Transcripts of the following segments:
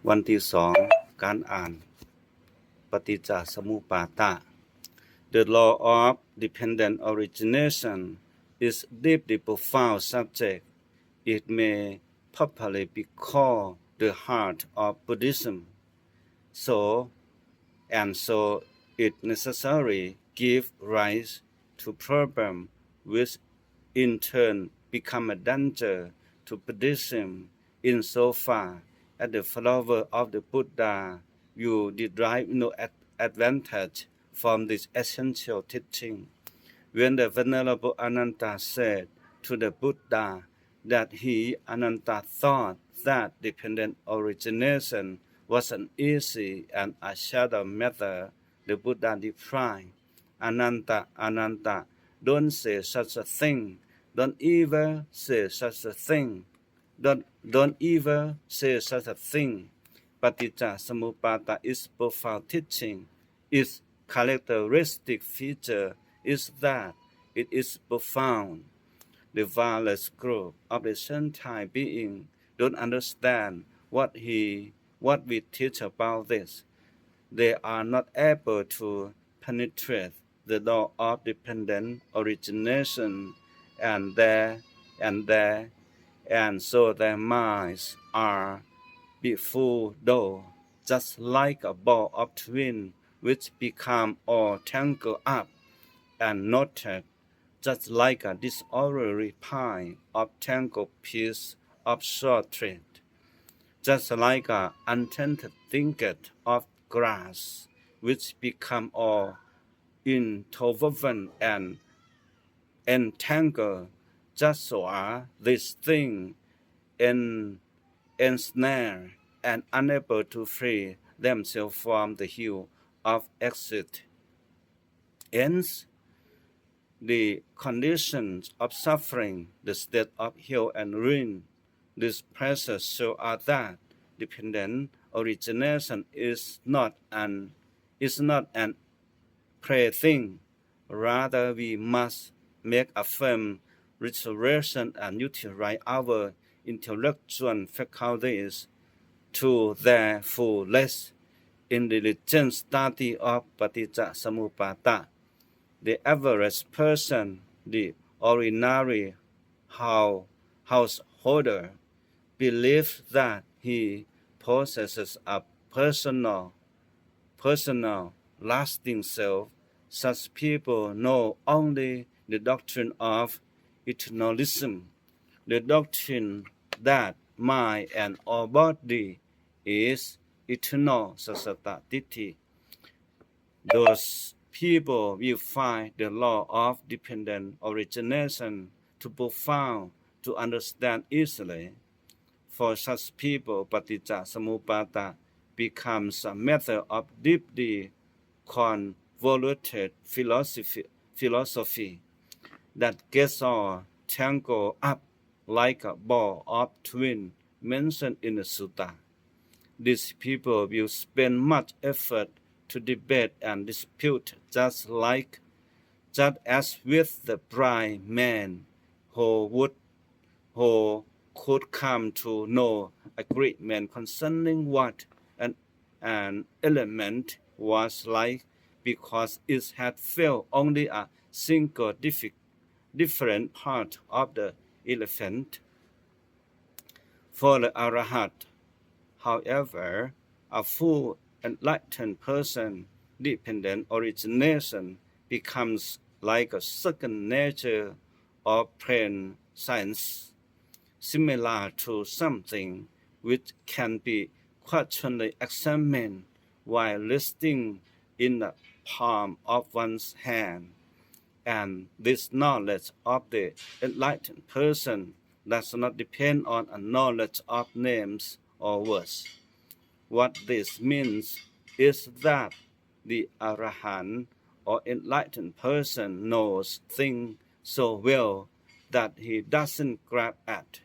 วันที่2การอ่านปฏิจจสมุปบาท The law of dependent origination is a deeply profound subject. It may properly be called the heart of Buddhism. So it necessarily gives rise to problems which in turn become a danger to Buddhism insofar as the follower of the Buddha will derive no advantage from this essential teaching. When the Venerable Ananta said to the Buddha that he, Ananta, thought that dependent origination was an easy and a shadow matter, the Buddha replied, Ananta, don't say such a thing. Don't ever say such a thing. Don't ever say such a thing. Paticca Samuppada is profound teaching. Its characteristic feature is that it is profound. The vast group of the sentient being don't understand what we teach about this. They are not able to penetrate the law of dependent origination and so their minds are befuddled, just like a ball of twine which become all tangled up and knotted, just like a disorderly pile of tangled pieces of short thread, just like an untended thicket of grass which become all interwoven and entangled, just so are these things ensnared and unable to free themselves from the heel of exit. Hence, the conditions of suffering, the state of hell and ruin, these pressures show us that dependent origination is not an plaything. Rather, we must make a firm restoration and utilize our intellectual faculties to their fullest in the diligent study of Paticca Samuppada. The average person, the ordinary householder, believes that he possesses a personal, lasting self. Such people know only the doctrine of eternalism, the doctrine that mind and all body is eternal, sasatta ditti. Those people will find the law of dependent origination too profound to understand easily. For such people, Paticca Samuppada becomes a matter of deeply convoluted philosophy that gets all tangled up like a ball of twine mentioned in the sutta. These people will spend much effort to debate and dispute just as with the blind man who could come to no agreement concerning what an element was like because it had felt only a single different part of the elephant. For the Arahat, however, a full enlightened person, dependent origination becomes like a second nature or plain science, similar to something which can be questionably examined while resting in the palm of one's hand. And this knowledge of the enlightened person does not depend on a knowledge of names or words. What this means is that the Arahant or enlightened person knows things so well that he doesn't grab at,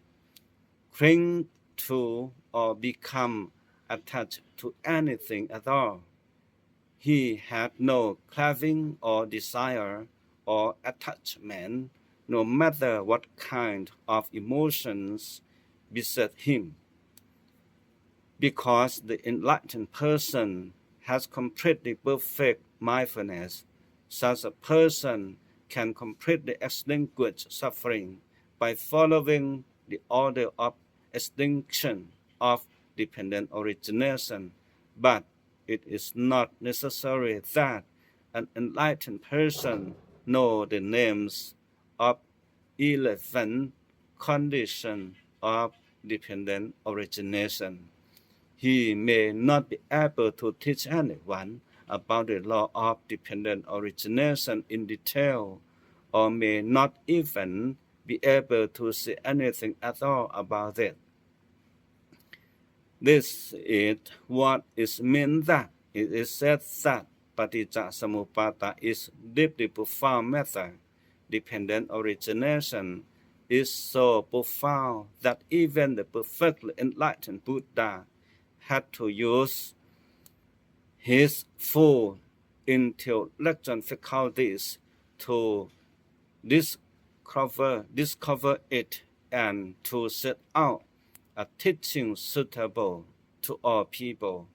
cling to, or become attached to anything at all. He had no craving or desire or attachment, no matter what kind of emotions beset him. Because the enlightened person has completely perfect mindfulness, such a person can completely extinguish suffering by following the order of extinction of dependent origination. But it is not necessary that an enlightened person know the names of 11 conditions of dependent origination. He may not be able to teach anyone about the law of dependent origination in detail, or may not even be able to say anything at all about it. This is what is meant that it is said that Paticcasamuppada is deeply profound method. Dependent origination is so profound that even the perfectly enlightened Buddha had to use his full intellectual faculties to discover it and to set out a teaching suitable to all people.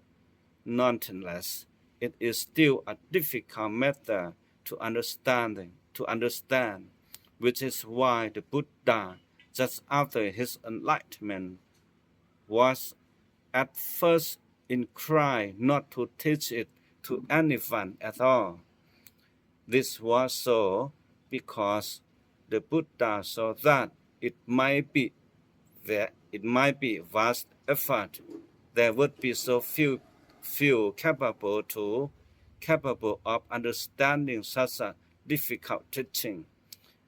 Nonetheless, it is still a difficult matter to understand, which is why the Buddha, just after his enlightenment, was at first inclined not to teach it to anyone at all. This was so because the Buddha saw that it might be vast effort. There would be so few capable of understanding such a difficult teaching.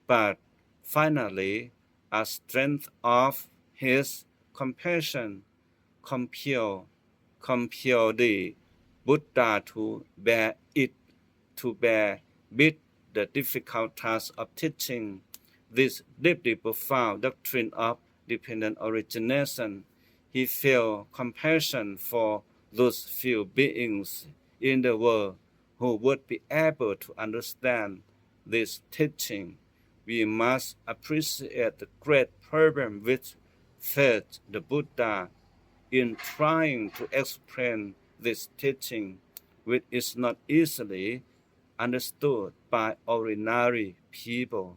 But finally, a strength of his compassion compelled the Buddha to bear with the difficult task of teaching this deeply profound doctrine of dependent origination. He felt compassion for those few beings in the world who would be able to understand this teaching. We must appreciate the great problem which faced the Buddha in trying to explain this teaching, which is not easily understood by ordinary people.